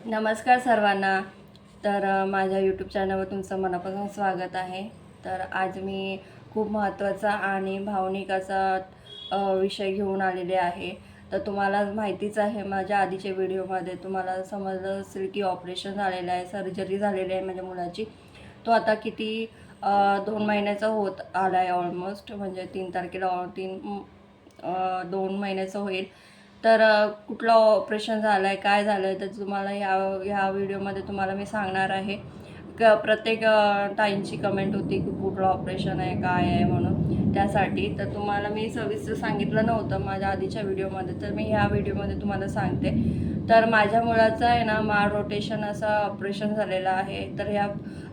नमस्कार सर्वांना. तर माझ्या यूट्यूब चॅनलवर तुमचं मनापासून स्वागत आहे. तर आज मी खूप महत्त्वाचा आणि भावनिक असा विषय घेऊन आलेले आहे. तर तुम्हाला माहितीच आहे, माझ्या आधीच्या व्हिडिओमध्ये तुम्हाला समजलं असेल की ऑपरेशन झालेलं आहे, सर्जरी झालेली आहे माझ्या मुलाची. तो आता किती 2 महिन्याचा होत आला आहे ऑलमोस्ट, म्हणजे 3 तारखेला 2 महिन्याचं होईल. तर कुठलं ऑपरेशन झालं आहे, काय झालं आहे, तर तुम्हाला ह्या व्हिडिओमध्ये तुम्हाला मी सांगणार आहे. प्रत्येक ताईंची कमेंट होती की कुठलं ऑपरेशन आहे, काय आहे म्हणून. त्यासाठी तर तुम्हाला मी सविस्तर सांगितलं नव्हतं माझ्या आधीच्या व्हिडिओमध्ये, तर मी ह्या व्हिडिओमध्ये तुम्हाला सांगते. तर माझ्या मुलाचं आहे ना, माळ रोटेशन असं ऑपरेशन झालेलं आहे. तर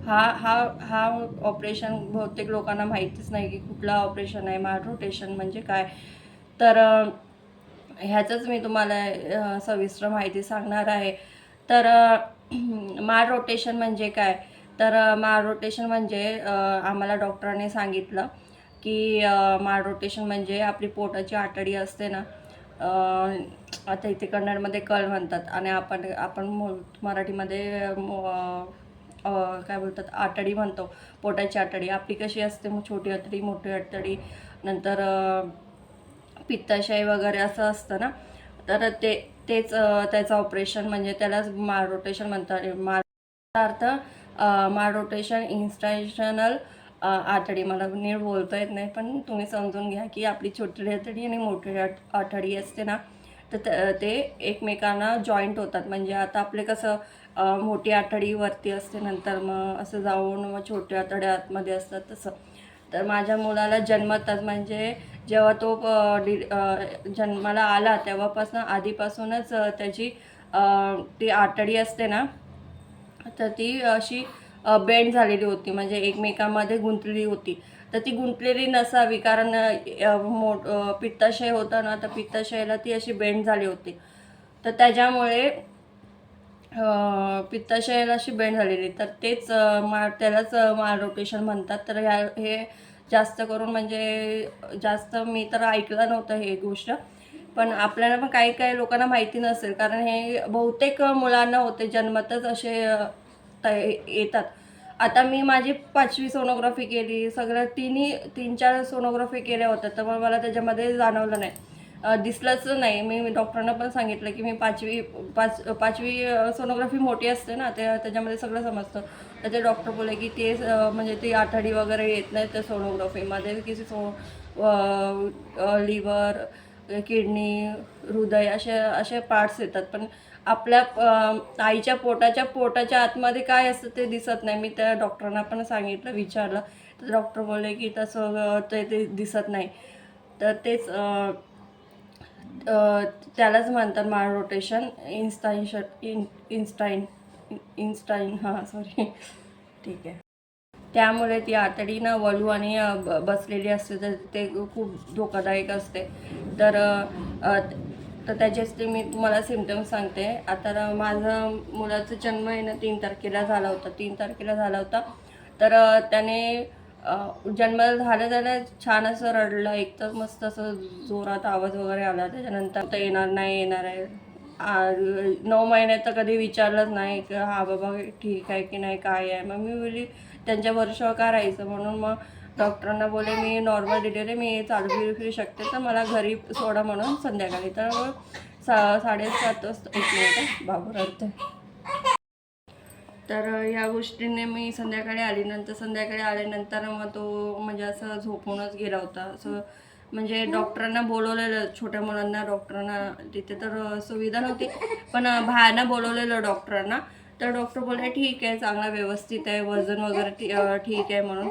हा हा हा ऑपरेशन बहुतेक लोकांना माहितीच नाही की कुठलं ऑपरेशन आहे, माळ रोटेशन म्हणजे काय. तर ह्याचंच मी तुम्हाला सविस्तर माहिती सांगणार आहे. तर माळ रोटेशन म्हणजे काय. तर माळ रोटेशन म्हणजे आम्हाला डॉक्टरांनी सांगितलं की माळ रोटेशन म्हणजे आपली पोटाची आतडी असते ना, आता इथे कन्नडमध्ये कळ म्हणतात आणि आपण आपण मराठीमध्ये काय बोलतात, आतडी म्हणतो. पोटाची आतडी आपली कशी असते, मग छोटी आतडी, मोठी आतडी, नंतर पित्ताशय वगैरे असं असतं ना. तर तेच त्याचं ऑपरेशन म्हणजे त्यालाच माळ रोटेशन म्हणतात. अर्थ माळ रोटेशन इन्स्टायशनल आतडी. मला नीट बोलता येत नाही, पण तुम्ही समजून घ्या की आपली छोटी आतडी आणि मोठी आतडी असते ना, तर ते एकमेकांना जॉईंट होतात. म्हणजे आता आपले कसं मोठी आतडी वरती असते, नंतर मग असं जाऊन मग छोट्या आतड्या आतमध्ये असतात तसं. तर माझ्या मुलाला जन्मताच म्हणजे जेव्हा तो जन्माला आला तेव्हापासून आधीपासूनच त्याची ती आतडी असते ना, तर ती अशी बेंड झालेली होती, म्हणजे एकमेकांमध्ये गुंतलेली होती. तर ती गुंतलेली नसावी, कारण पित्ताशय होता ना, तर पित्ताशयाला ती अशी बेंड झाली होती. तर त्याच्यामुळे पित्ताशयाला अशी बेंड झालेली. तर तेच त्यालाच माळ रोटेशन म्हणतात. तर हे जास्त करून म्हणजे जास्त मी तर ऐकलं नव्हतं हे गोष्ट. पण आपल्याला पण काही काही लोकांना माहिती नसेल, कारण हे बहुतेक मुलांना होते जन्मतच असे येतात. आता मी माझी 5वी सोनोग्राफी केली, सगळं 3-4 सोनोग्राफी केल्या होत्या, तर मग मला त्याच्यामध्ये जाणवलं नाही, दिसलंच नाही. मी डॉक्टरांना पण सांगितलं की मी 5वी सोनोग्राफी मोठी असते ना, त्याच्यामध्ये सगळं समजतं. तर ते डॉक्टर बोलले की ते म्हणजे ती आतडी वगैरे येत नाही त्या सोनोग्राफीमध्ये, की लिव्हर, किडनी, हृदय असे पार्ट्स येतात. पण आपल्या आईच्या पोटाच्या आतमध्ये काय असतं ते दिसत नाही. मी त्या डॉक्टरांना पण सांगितलं, विचारलं, तर डॉक्टर बोलले की तसं ते दिसत नाही. तर तेच त्यालाच म्हणतात माळ रोटेशन इन्स्टाईन हां सॉरी. ठीक आहे. त्यामुळे ती आतडी ना वळू आणि बसलेली असते, तर ते खूप धोकादायक असते. तर तर त्याचेच ते मी तुम्हाला सिम्पटम्स सांगते. आता माझं मुलाचा जन्म आहे ना 3 तारखेला झाला होता. तर त्याने जन्म झाल्या छान असं रडलं, एक तर मस्त असं जोरात आवाज वगैरे आला. त्याच्यानंतर तर येणार नाही येणार आहे, 9 महिन्यात तर कधी विचारलंच नाही की हा बाबा ठीक आहे की नाही, काय आहे. मग मी बोलली त्यांच्या भरोशावर का राहायचं, म्हणून मग डॉक्टरांना बोले मी नॉर्मल डिलिव्हरी, मी चालू फिरू शकते, तर मला घरी सोडा म्हणून संध्याकाळी. तर मग 7:30 वाजता, 1 मिनिट बाबू रडते. तर ह्या गोष्टीने मी संध्याकाळी आल्यानंतर मग तो म्हणजे असं झोपूनच गेला होता. असं म्हणजे डॉक्टरांना बोलवलेलं, छोट्या मुलांना डॉक्टरांना तिथे तर सुविधा नव्हती, पण बाहेरनं बोलवलेलं डॉक्टरांना. तर डॉक्टर बोलले ठीक आहे, चांगला व्यवस्थित आहे, वजन वगैरे ठीक आहे म्हणून.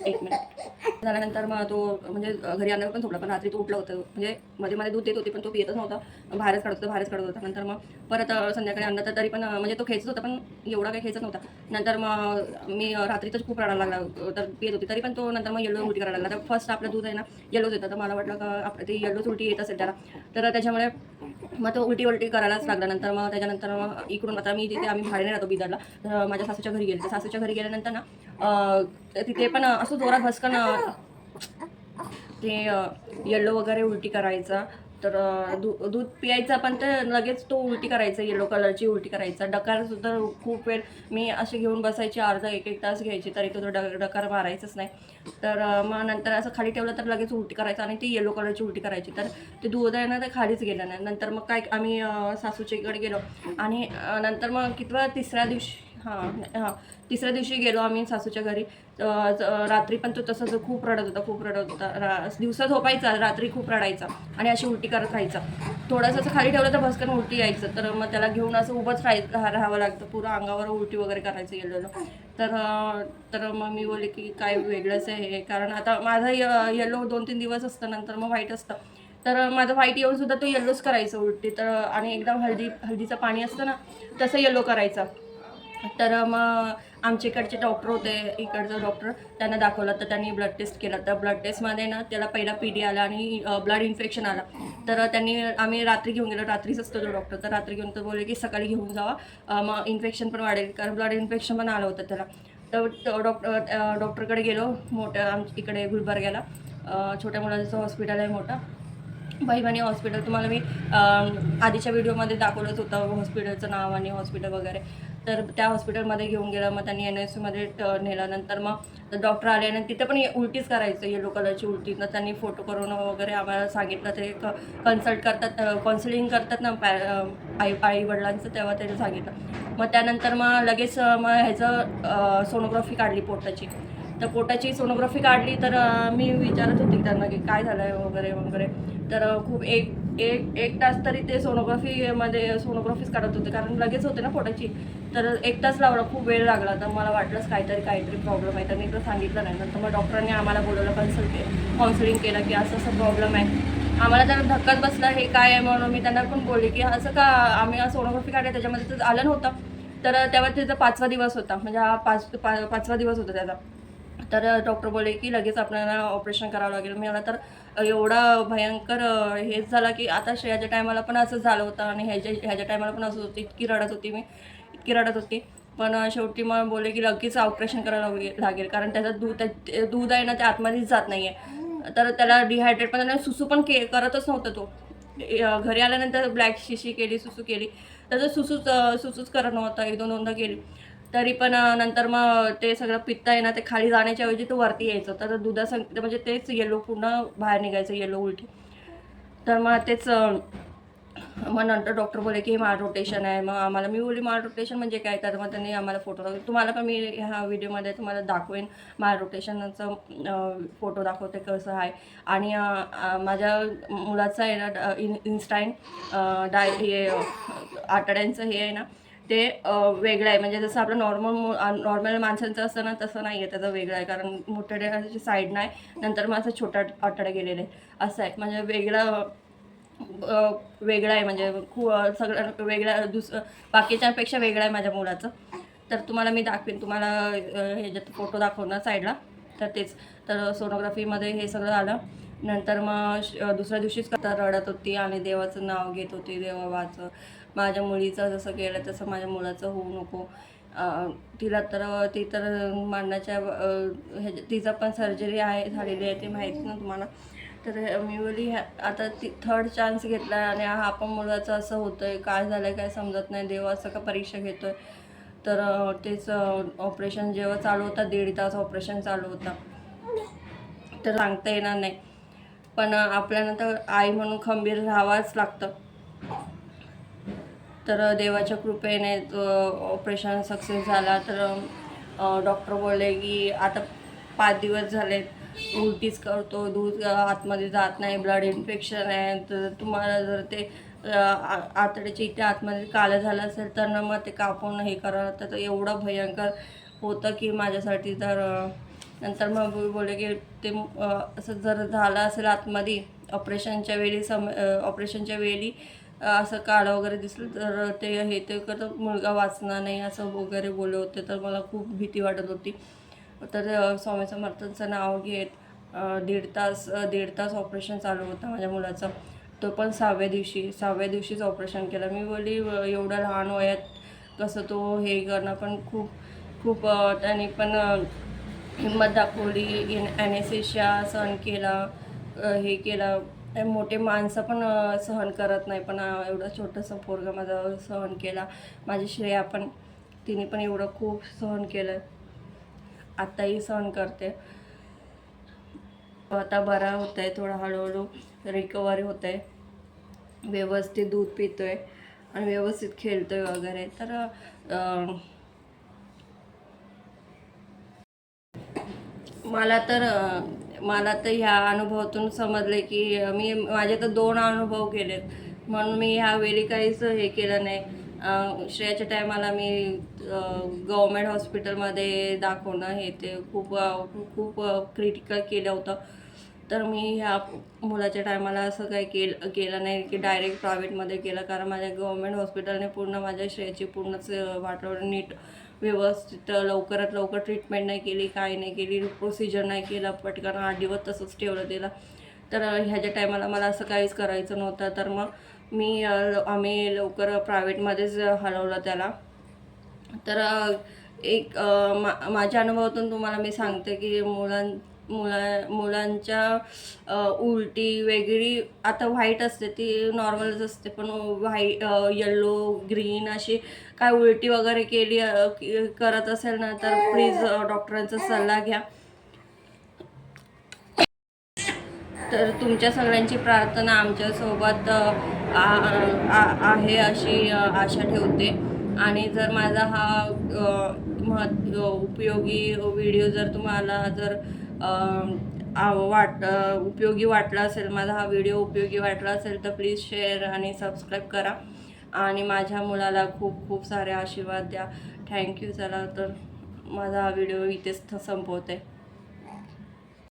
1 मिनिट झाल्यानंतर मग तो म्हणजे घरी आल्यावर पण झोपला, पण रात्री तो उठला होता. म्हणजे मध्ये मध्ये दूध देत होती, पण तो पितच नव्हता, बाहेरच काढत होता. नंतर मग परत संध्याकाळी आणलं, तर तरी पण म्हणजे तो खेचत होता, पण एवढा काही खेचत नव्हता. नंतर मग मी रात्री तर खूप रडायला लागला, तर पित होती तरी पण तो नंतर मग येलो उलटी करायला लागला. तर फर्स्ट आपलं दूध आहे ना येलोच येतं, तर मला वाटलं का आपलं ते येलोच उलटी येत असेल त्याला. तर त्याच्यामुळे मग तो उलटी करायलाच लागला. नंतर मग त्याच्यानंतर मग इकडून आता मी तिथे आम्ही भाड्याने राहतो बिदरला, तर माझ्या सासूच्या घरी गेले. तर सासूच्या घरी गेल्यानंतर ना तिथे पण असं जोरात भस्कन ते येल्लो वगैरे उलटी करायचा. तर दूध पियायचा, पण ते लगेच तो उलटी करायचा, येलो कलरची उलटी करायचा. डकारसुद्धा खूप वेळ मी असे घेऊन बसायची, अर्धा एक एक तास घ्यायची, तरी तो डकार मारायचंच नाही. तर मग नंतर असं खाली ठेवलं तर लगेच उलटी करायचं आणि ती येलो कलरची उलटी करायची. तर ते दूध आहे ना, ते खालीच गेलं नाही. नंतर मग काय आम्ही सासूच्या इकडे गेलो आणि नंतर मग कितवा तिसऱ्या दिवशी तिसऱ्या दिवशी गेलो आम्ही सासूच्या घरी. रात्री पण तो तसंच खूप रडत होता. दिवसा झोपायचा, रात्री खूप रडायचा आणि अशी उलटी करत राहायचा. थोडंसं असं खाली ठेवलं तर भस्कन उलटी यायचं. तर मग त्याला घेऊन असं उभंच राहावं लागतं, पुरं अंगावर उलटी वगैरे करायचं गेलेलं. तर मग मी बोलले की काय वेगळंच आहे हे, कारण आता माझं येलो 2-3 दिवस असतं, नंतर मग व्हाईट असतं. तर माझं व्हाईट येऊन सुद्धा तो येल्लोच करायचं उलटी. तर आणि एकदम हळदीचं पाणी असतं ना, तसं येलो करायचा. तर मग आमच्या इकडचे डॉक्टर होते, इकडचं डॉक्टर, त्यांना दाखवलं. तर त्यांनी ब्लड टेस्ट केला. तर ब्लड टेस्टमध्ये ना त्याला पहिला PD आला आणि ब्लड इन्फेक्शन आला. तर आम्ही रात्री घेऊन गेलो, रात्रीच असतो तो डॉक्टर. तर रात्री घेऊन तर बोलले की सकाळी घेऊन जावा, मग इन्फेक्शन पण वाढेल, कारण ब्लड इन्फेक्शन पण आलं होतं त्याला. तर डॉक्टरकडे गेलो, मोठ्या आमच्या इकडे गुलबर्ग्याला. छोट्या मुलांचं हॉस्पिटल आहे मोठं, बहिवानी हॉस्पिटल. तुम्हाला मी आधीच्या व्हिडिओमध्ये दाखवलंच होतं हॉस्पिटलचं नाव आणि हॉस्पिटल वगैरे. तर त्या हॉस्पिटलमध्ये घेऊन गेलं. मग त्यांनी NSUमध्ये नेलं. नंतर मग डॉक्टर आले आणि तिथे पण उलटीच करायचं, येलो कलरची उलटी. तर त्यांनी फोटो करून वगैरे आम्हाला सांगितलं. ते कन्सल्ट करतात, काउन्सिलिंग करतात ना आई वडिलांचं, तेव्हा त्यांनी सांगितलं. मग त्यानंतर मग लगेच मग ह्याचं सोनोग्राफी काढली पोटाची. तर पोटाची सोनोग्राफी काढली. तर मी विचारत होते त्यांना की काय झालं आहे वगैरे वगैरे. तर खूप एक तास तरी ते सोनोग्राफीच काढत होते, कारण लगेच होते ना पोटाची. तर 1 तास लावला, खूप वेळ लागला. तर मला वाटलंच काहीतरी प्रॉब्लेम आहे. तर मी तर सांगितलं नाही. नंतर मग डॉक्टरांनी आम्हाला बोलवलं, काउन्सिलिंग केलं की असं प्रॉब्लेम आहे. आम्हाला जरा धक्काच बसला, हे काय आहे म्हणून. मी त्यांना पण बोलले की असं का, आम्ही सोनोग्राफी काढली त्याच्यामध्ये तर आलं नव्हतं. तर तेव्हा त्याचा 5वा दिवस होता, म्हणजे हा 5वा दिवस होता त्याचा. तर डॉक्टर बोलले की लगेच आपल्याला ऑपरेशन करावं लागेल. मी मला तर एवढा भयंकर हेच झाला की आता श्रेयाच्या टायमाला पण असंच झालं होतं आणि ह्याच्या टायमाला पण असंच होतं. इतकी रडत होती. पण शेवटी मग बोलले की लगेच ऑपरेशन करायला लागेल, कारण त्याचं दूध आहे ना, ते आतमध्येच जात नाही आहे. तर त्याला डिहायड्रेट पण, सुसू पण करतच नव्हता तो. घरी आल्यानंतर ब्लॅक शिशी केली, सुसू केली. त्याचं सुसूच करत नव्हता. 1-2दा केली. तरी पण नंतर मग ते सगळं पित्त आहे ना, ते खाली जाण्याच्या ऐवजी तो वरती यायचं. तर म्हणजे तेच येलो पूर्ण बाहेर निघायचं, येलो उलटी. तर मग तेच मग नंतर डॉक्टर बोलले की हे माल रोटेशन आहे. मग मी बोलली माल रोटेशन म्हणजे काय? तर मग त्यांनी आम्हाला फोटो दाखवले. तुम्हाला पण मी ह्या व्हिडिओमध्ये तुम्हाला दाखवेन, माल रोटेशनचं फोटो दाखवते कसं आहे. आणि माझ्या मुलाचं आहे ना, इन्स्टाईन हे आतड्यांचं हे आहे ना, ते वेगळं आहे. म्हणजे जसं आपलं नॉर्मल माणसांचं असतं ना, तसं नाही आहे, त्याचं वेगळं आहे. कारण मोठ्या साईड नाही, नंतर मग असं छोटा आतडे गेलेले असं आहे. म्हणजे वेगळं आहे, म्हणजे खूप सगळं वेगळं, बाकीच्यांपेक्षा वेगळं आहे माझ्या मुलाचं. तर तुम्हाला मी दाखवेन, तुम्हाला ह्याच्यात फोटो दाखवणार साईडला. तर तेच, तर सोनोग्राफीमध्ये हे सगळं आलं. नंतर मग दुसऱ्या दिवशीच रडत होती आणि देवाचं नाव घेत होती, देवाचं माझ्या मुलीचं जसं केलं तसं माझ्या मुलाचं होऊ नको. ती तर मांडण्याच्या तिचं पण सर्जरी झालेली आहे, ते माहीत ना तुम्हाला. तर मी बोलली आता ती 3rd चान्स घेतला आणि हा पण मुलाचं असं होतंय, काय झालंय काय समजत नाही, देव असं का परीक्षा घेतोय. तर तेच ऑपरेशन जेव्हा चालू होता, 1.5 तास ऑपरेशन चालू होता. तर सांगता येणार नाही, पण आपल्याला तर आई म्हणून खंबीर राहावंच लागतं. तर देवाच्या कृपेने ऑपरेशन सक्सेस झाला. तर डॉक्टर बोलले की आता 5 दिवस झाले उलटीच करतो, दूध आतमध्ये जात नाही, ब्लड इन्फेक्शन आहे. तर तुम्हाला जर ते आतड्याच्या इथे आतमध्ये काळं झालं असेल तर ना, मग ते कापून हे करा. तर एवढं भयंकर होतं की माझ्यासाठी. तर नंतर मग बोलले की ते असं जर झालं असेल आतमध्ये ऑपरेशनच्या वेळी असं काळं वगैरे दिसलं तर ते मुलगा वाचणार नाही असं वगैरे बोलले होते. तर मला खूप भीती वाटत होती. तर स्वामी समर्थांचं नाव घेत 1.5 तास ऑपरेशन चालू होतं माझ्या मुलाचं. तो पण 6व्या दिवशीच ऑपरेशन केलं. मी बोलली एवढ्या लहान वयात कसं तो हे करणं, पण खूप त्यांनी पण हिंमत दाखवली, ॲनेस्थेशिया सहन केला, हे केलं. मोठे माणसं पण सहन करत नाही, पण एवढं छोटंसं पोरगं माझं सहन केला. माझी श्रेया पण, तिने पण एवढं खूप सहन केलं, आत्ताही सहन करते. आता बरा होत आहे, थोडा हळूहळू रिकवर होत आहे, व्यवस्थित दूध पितोय आणि व्यवस्थित खेळतोय वगैरे. तर मला तर ह्या अनुभवातून समजले की मी माझे तर 2 अनुभव केलेत, म्हणून मी ह्यावेळी काहीच हे केलं नाही. श्रेयाच्या टायमाला मी गव्हर्मेंट हॉस्पिटलमध्ये दाखवणं हे ते खूप खूप क्रिटिकल केलं होतं. तर मी ह्या मुलाच्या टायमाला असं काही केलं नाही की डायरेक्ट प्रायव्हेटमध्ये केलं, कारण माझ्या गव्हर्मेंट हॉस्पिटलने पूर्ण माझ्या श्रेयाची पूर्णच वातावरण नीट व्यवस्थित लवकरात लवकर ट्रीटमेंट नाही केली, काही नाही केली, प्रोसिजर नाही केलं, पटकन 8 दिवस तसंच ठेवलं तिला. तर ह्याच्या टायमाला मला असं काहीच करायचं नव्हतं. तर मग आम्ही लवकर प्रायव्हेटमध्येच हलवलं त्याला. तर माझ्या अनुभवातून तुम्हाला मी सांगते की मुलांच्या उलटी वेगळी आता व्हाईट असते, ती नॉर्मलच असते, पण व्हाईट येल्लो ग्रीन अशी काय उलटी वगैरे करत असेल ना, तर प्लीज डॉक्टरांचा सल्ला घ्या. तर तुमच्या सगळ्यांची प्रार्थना आमच्यासोबत आहे अशी आशा ठेवते. आणि जर माझा हा उपयोगी व्हिडिओ जर तुम्हाला जर उपयोगी वाटला असेल, माझा हा व्हिडिओ उपयोगी वाटला असेल, तर प्लीज शेअर आणि सबस्क्राईब करा आणि माझ्या मुलाला खूप खूप सारे आशीर्वाद द्या. थँक्यू. चला तर माझा हा व्हिडिओ इथेच संपवते.